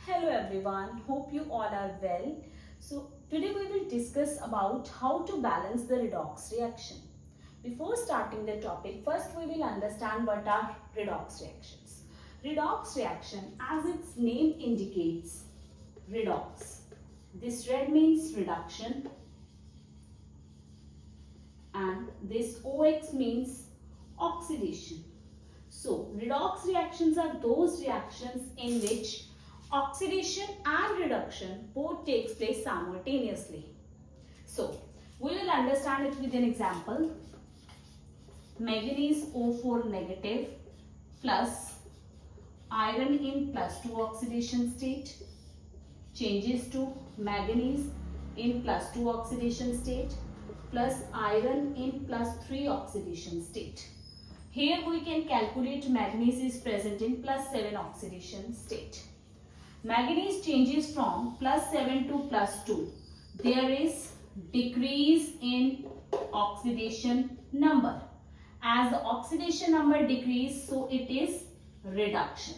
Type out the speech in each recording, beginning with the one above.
Hello everyone, hope you all are well. So today we will discuss about how to balance the redox reaction. Before starting the topic, first we will understand what are redox reactions. Redox reaction, as its name indicates, redox. This red means reduction and this OX means oxidation. So redox reactions are those reactions in which oxidation and reduction both takes place simultaneously. So we will understand it with an example. Manganese O4 negative plus iron in +2 oxidation state changes to manganese in +2 oxidation state plus iron in +3 oxidation state. Here we can calculate manganese is present in +7 oxidation state. Manganese changes from +7 to +2. There is decrease in oxidation number. As the oxidation number decreases, so it is reduction.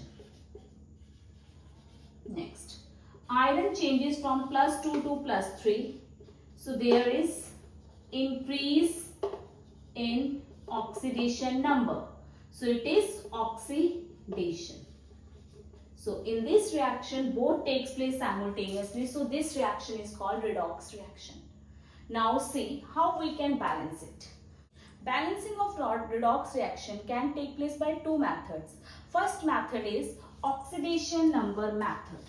Next, iron changes from +2 to +3. So there is increase in oxidation number. So it is oxidation. So in this reaction both takes place simultaneously. So this reaction is called redox reaction. Now see how we can balance it. Balancing of redox reaction can take place by two methods. First method is oxidation number method.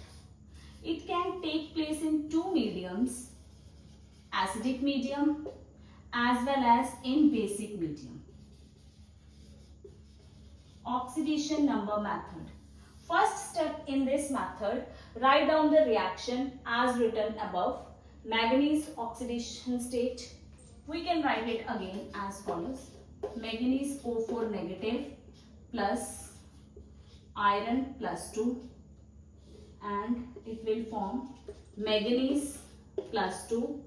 It can take place in two mediums, acidic medium as well as in basic medium. Oxidation number method. First step in this method, write down the reaction as written above. Manganese oxidation state. We can write it again as follows. Manganese O4 negative plus iron +2 and it will form manganese +2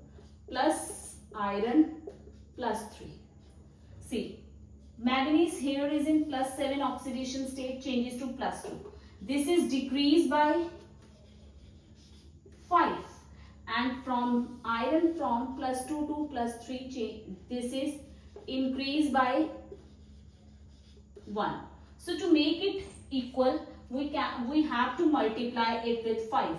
plus iron +3. See, manganese here is in +7 oxidation state, changes to +2. This is decreased by 5 and from iron from +2 to +3 this is increased by 1. So to make it equal we have to multiply it with 5.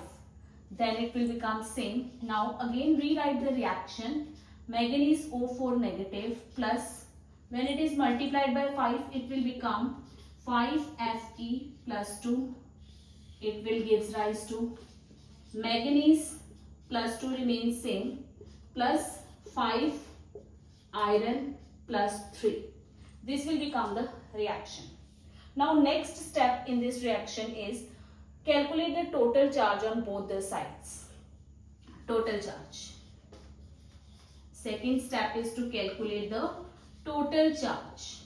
Then it will become same. Now again rewrite the reaction. Manganese O4 negative plus when it is multiplied by 5 it will become 5Fe +2. It will gives rise to manganese +2 remains same plus 5 iron +3. This will become the reaction. Now next step in this reaction is calculate the total charge on both the sides. Total charge. Second step is to calculate the total charge.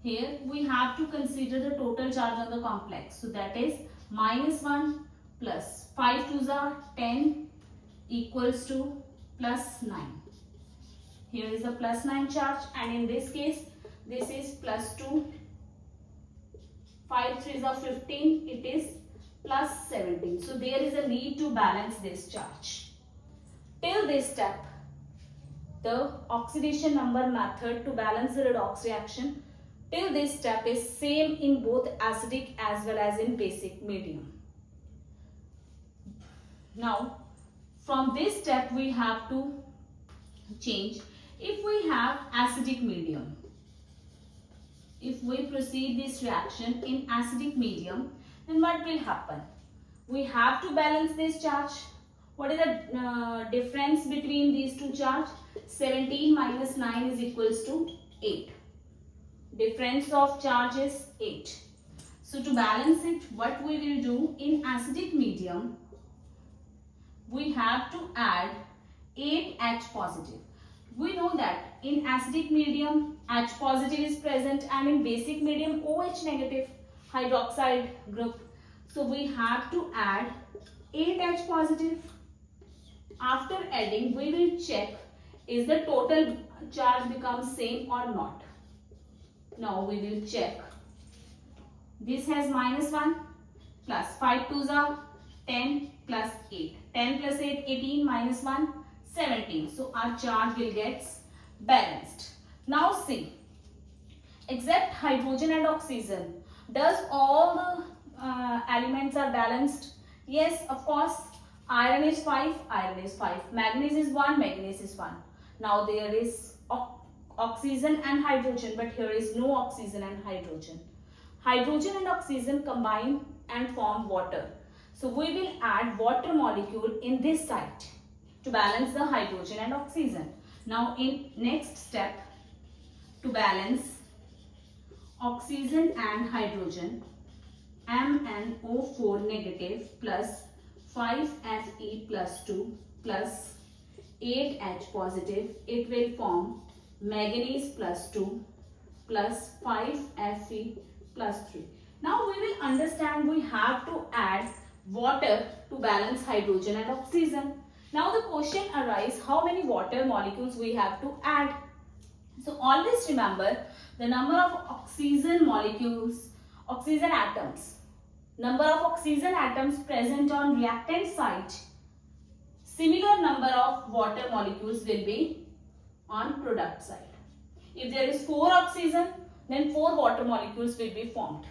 Here we have to consider the total charge on the complex. So that is -1 plus 5 2s are 10 equals to +9. Here is the +9 charge and in this case this is +2. 5 3s are 15. It is +17. So there is a need to balance this charge. Till this step, the oxidation number method to balance the redox reaction, till this step is same in both acidic as well as in basic medium. Now, from this step we have to change. If we have acidic medium, if we proceed this reaction in acidic medium, then what will happen? We have to balance this charge. What is the difference between these two charge? 17 minus 9 is equals to 8. Difference of charge is 8. So to balance it, what we will do in acidic medium, we have to add 8 H positive. We know that in acidic medium H positive is present and in basic medium OH negative hydroxide group. So we have to add 8 H positive. After adding we will check is the total charge becomes same or not. Now we will check. This has -1 plus 5 2s are 10 plus 8. 10 plus 8, 18 minus 1, 17. So our charge will get balanced. Now see, except hydrogen and oxygen, does all the elements are balanced? Yes, of course. Iron is 5, iron is 5. Manganese is 1, manganese is 1. Now there is oxygen and hydrogen, but here is no oxygen and hydrogen. Hydrogen and oxygen combine and form water. So we will add water molecule in this site to balance the hydrogen and oxygen. Now in next step, to balance oxygen and hydrogen, MnO4 negative plus 5Fe plus 2 plus 8H positive, it will form manganese plus 2 plus 5Fe plus 3. Now we will understand we have to add water to balance hydrogen and oxygen. Now the question arises, how many water molecules we have to add? So always remember the number of oxygen molecules, oxygen atoms, number of oxygen atoms present on reactant site. Similar number of water molecules will be on product side. If there is 4 oxygen, then 4 water molecules will be formed.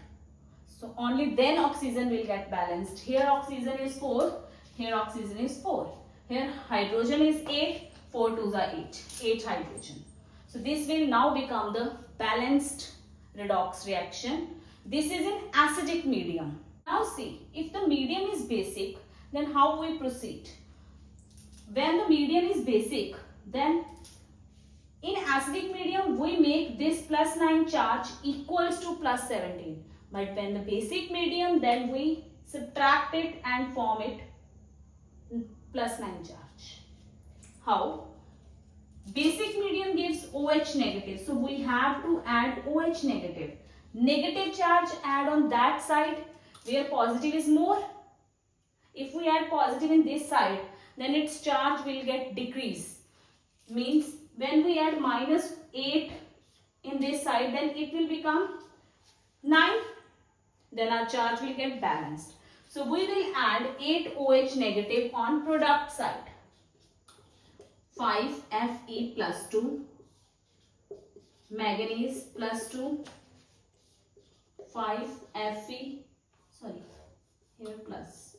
So only then oxygen will get balanced. Here oxygen is 4, here oxygen is 4. Here hydrogen is 8, 4 2s are 8, 8 hydrogen. So this will now become the balanced redox reaction. This is in acidic medium. Now see, if the medium is basic, then how we proceed? When the medium is basic, then in acidic medium we make this plus 9 charge equals to plus 17. But when the basic medium, then we subtract it and form it plus 9 charge. How? Basic medium gives OH negative. So we have to add OH negative. Negative charge add on that side where positive is more. If we add positive in this side, then its charge will get decreased. Means when we add minus 8 in this side, then it will become 9. Then our charge will get balanced. So we will add 8 OH negative on product side. 5 Fe plus 2, manganese plus 2, 5 Fe, here plus,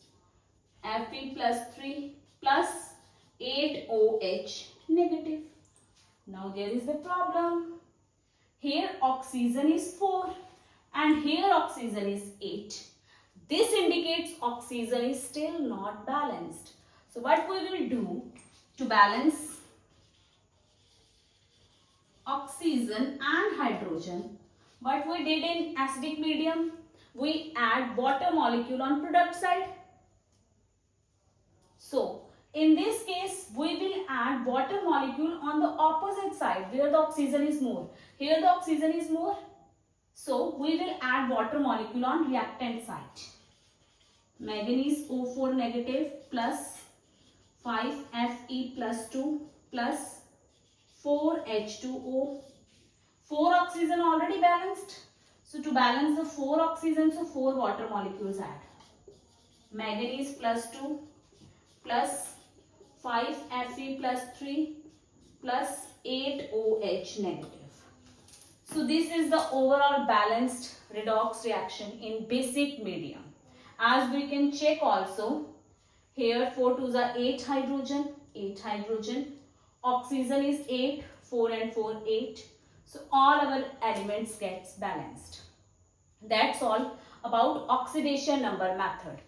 Fe plus 3 plus 8 OH negative. Now there is the problem. Here oxygen is 4 and here oxygen is 8. This indicates oxygen is still not balanced. So what we will do to balance oxygen and hydrogen, what we did in acidic medium, we add water molecule on product side. So in this case, we will add water molecule on the opposite side where the oxygen is more. Here the oxygen is more. So we will add water molecule on reactant side. Manganese O4 negative plus 5 Fe plus 2 plus 4 H2O. 4 oxygen already balanced. So to balance the 4 oxygen, so 4 water molecules add. Manganese plus 2 plus 5 Fe plus 3 plus 8 OH negative. So this is the overall balanced redox reaction in basic medium. As we can check also, here 4 2s are 8 hydrogen, 8 hydrogen. Oxygen is 8, 4 and 4, 8. So all our elements gets balanced. That's all about oxidation number method.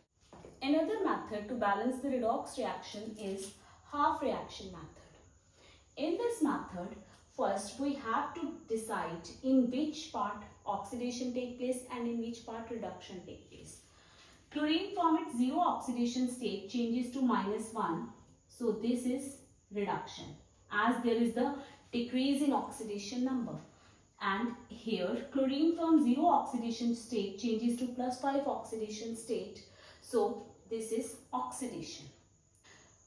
Another method to balance the redox reaction is half reaction method. In this method, first we have to decide in which part oxidation take place and in which part reduction take place. Chlorine from its zero oxidation state changes to -1. So this is reduction as there is the decrease in oxidation number. And here chlorine from zero oxidation state changes to +5 oxidation state. So this is oxidation.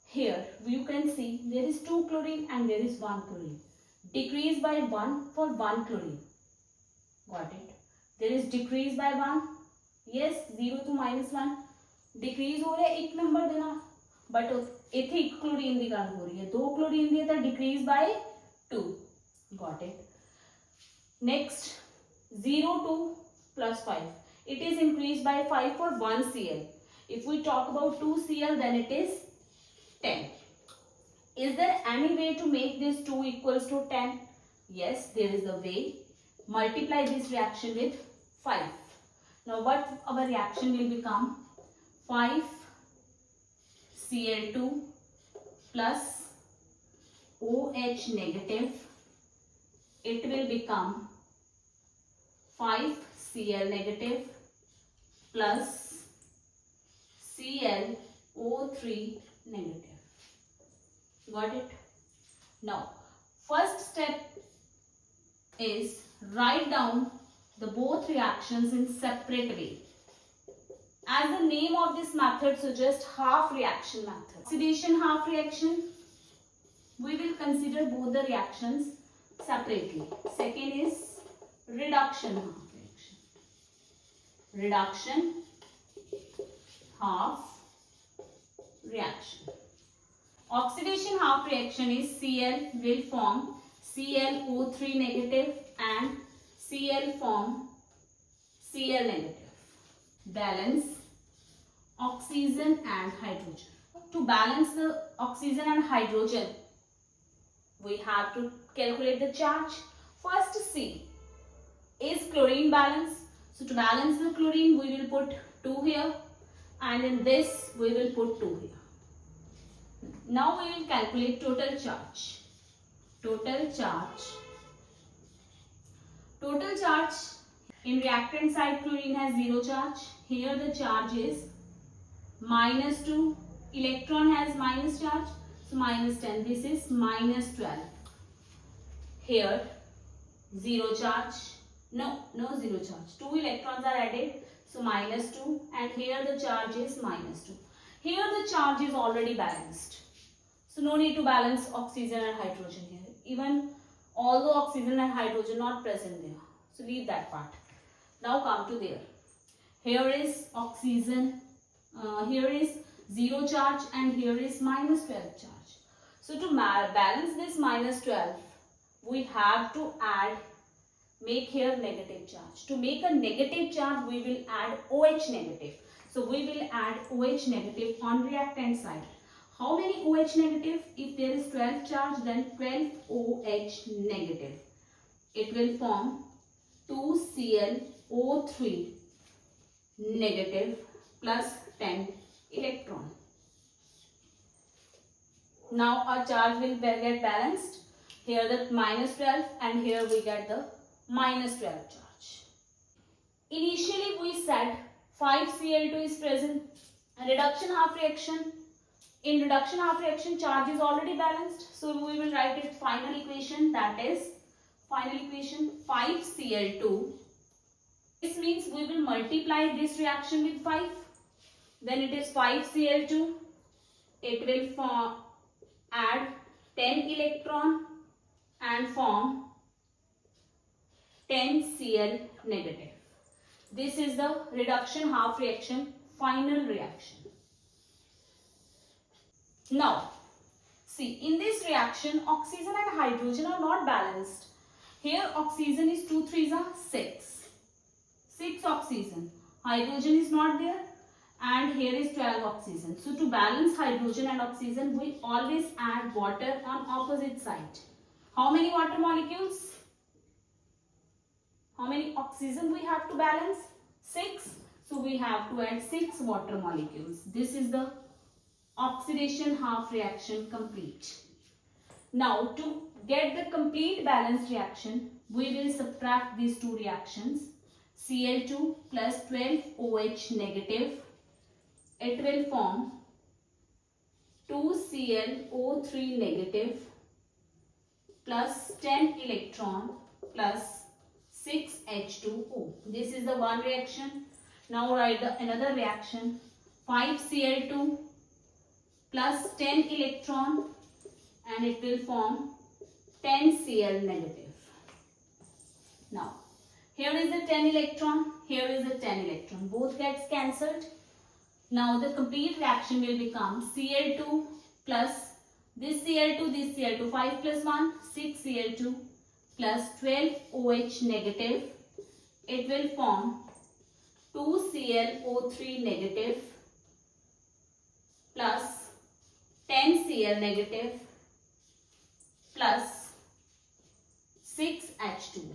Here you can see there is 2 chlorine and there is 1 chlorine. Decrease by 1 for 1 chlorine. Got it? There is decrease by 1. Yes, 0 to -1. Decrease हो रहा है 1 number देना, but इथे एक chlorine की गल हो रही है, 2 क्लोरीन की, तो decrease by 2. Got it. Next 0 2 plus 5, it is increased by 5 for 1 Cl. If we talk about 2 Cl, then it is 10. Is there any way to make this 2 equals to 10? Yes, there is a way. Multiply this reaction with 5. Now what our reaction will become? 5 Cl2 plus OH negative. It will become 5 Cl negative plus ClO3 negative. Got it? Now, first step is write down the both reactions in separate way. As the name of this method suggests, half reaction method. Oxidation half reaction, we will consider both the reactions separately. Second is reduction half reaction. Reduction half reaction. Oxidation half reaction is Cl will form ClO3 negative and Cl form Cl negative. Balance oxygen and hydrogen. To balance the oxygen and hydrogen, we have to calculate the charge. First C is chlorine balance. So to balance the chlorine, we will put 2 here, and in this we will put 2 here. Now we will calculate total charge. Total charge. Total charge, in reactant side chlorine has 0 charge. Here the charge is -2. Electron has minus charge, so -10. This is -12. Here 0 charge. No 0 charge. 2 electrons are added, so -2, and here the charge is -2. Here the charge is already balanced, so no need to balance oxygen and hydrogen here. Even although oxygen and hydrogen not present there, so leave that part. Now come to there. Here is oxygen, here is 0 charge, and here is -12 charge. So to balance this -12, we have to make here negative charge. To make a negative charge, we will add OH negative. So we will add OH negative on reactant side. How many OH negative? If there is 12 charge, then 12 OH negative. It will form 2 ClO3 negative plus 10 electron. Now our charge will get balanced. Here the -12, and here we get the -12 charge. Initially we said 5 Cl2 is present. A reduction half reaction. In reduction half reaction, charge is already balanced, so we will write its final equation. That is final equation 5 Cl2. This means we will multiply this reaction with 5. Then it is 5 Cl2. It will add 10 electron and form 10 Cl negative. This is the reduction half reaction final reaction. Now, see, in this reaction, oxygen and hydrogen are not balanced. Here oxygen is 2 3s are 6. 6 oxygen. Hydrogen is not there, and here is 12 oxygen. So to balance hydrogen and oxygen, we always add water on opposite side. How many water molecules? How many oxygen we have to balance? 6. So we have to add 6 water molecules. This is the oxidation half reaction complete. Now to get the complete balanced reaction, we will subtract these two reactions. Cl2 plus 12 OH negative. It will form 2 ClO3 negative plus 10 electron plus 6 H2O. This is the one reaction. Now write the another reaction. 5 Cl2 plus 10 electron, and it will form 10 Cl negative. Now here is the 10 electron, here is the 10 electron. Both gets cancelled. Now the complete reaction will become Cl2 plus this Cl2, 5 plus 1, 6 Cl2 plus 12 OH negative. It will form 2 ClO3 negative plus 10 Cl negative plus 6 H2.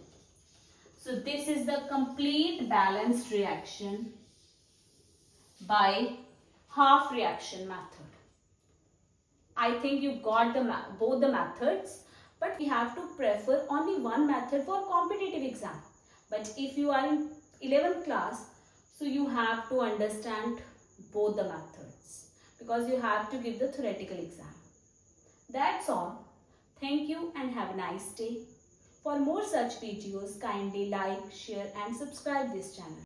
So this is the complete balanced reaction by half reaction method. I think you got both the methods, but we have to prefer only one method for competitive exam. But if you are in 11th class, so you have to understand both the methods because you have to give the theoretical exam. That's all. Thank you and have a nice day. For more such videos, kindly like, share and subscribe this channel.